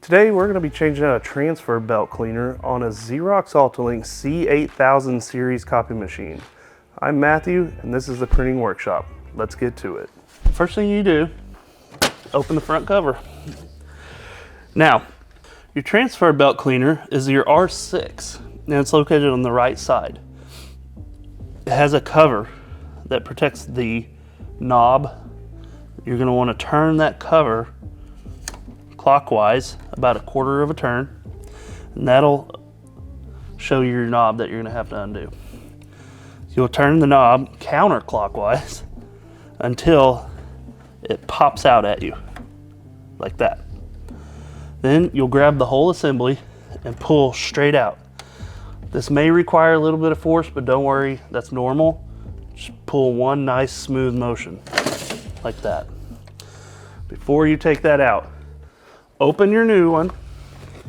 Today we're going to be changing out a transfer belt cleaner on a Xerox AltaLink C8000 series copy machine. I'm Matthew and this is the printing workshop. Let's get to it. First thing you do, open the front cover. Now, your transfer belt cleaner is your R6 and it's located on the right side. It has a cover that protects the knob. You're going to want to turn that cover clockwise about a quarter of a turn, and that'll show you your knob that you're going to have to undo. You'll turn the knob counterclockwise until it pops out at you like that. Then you'll grab the whole assembly and pull straight out. This may require a little bit of force, but don't worry, that's normal. Just pull one nice smooth motion like that. Before you take that out, open your new one.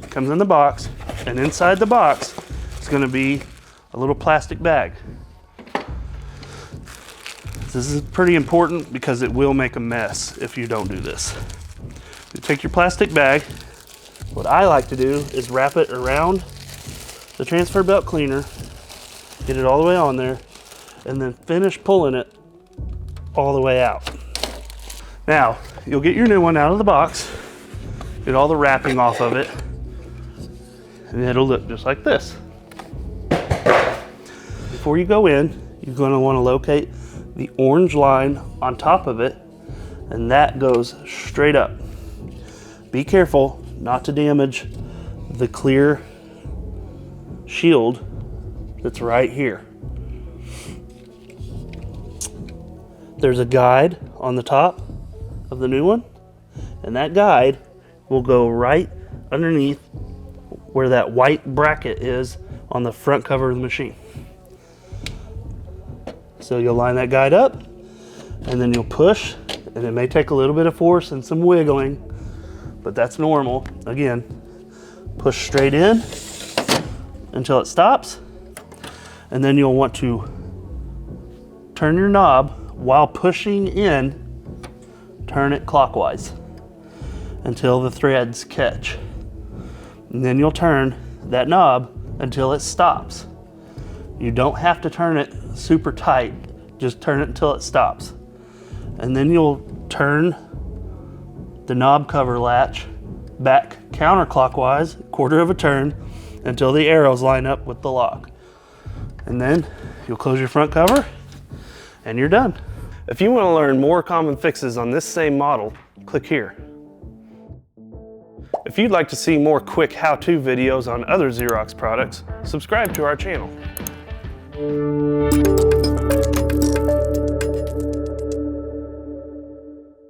It comes in the box, and inside the box is going to be a little plastic bag. This is pretty important because it will make a mess if you don't do this. You take your plastic bag. What I like to do is wrap it around the transfer belt cleaner, get it all the way on there, and then finish pulling it all the way out. Now, you'll get your new one out of the box, get all the wrapping off of it, and it'll look just like this. Before you go in, you're going to want to locate the orange line on top of it, and that goes straight up. Be careful not to damage the clear shield that's right here. There's a guide on the top of the new one, and that guide will go right underneath where that white bracket is on the front cover of the machine. So you'll line that guide up, and then you'll push, and it may take a little bit of force and some wiggling, but that's normal. Again, push straight in until it stops, and then you'll want to turn your knob while pushing in. Turn it clockwise until the threads catch. And then you'll turn that knob until it stops. You don't have to turn it super tight, just turn it until it stops. And then you'll turn the knob cover latch back counterclockwise, quarter of a turn, until the arrows line up with the lock. And then you'll close your front cover and you're done. If you want to learn more common fixes on this same model, click here. If you'd like to see more quick how-to videos on other Xerox products, subscribe to our channel.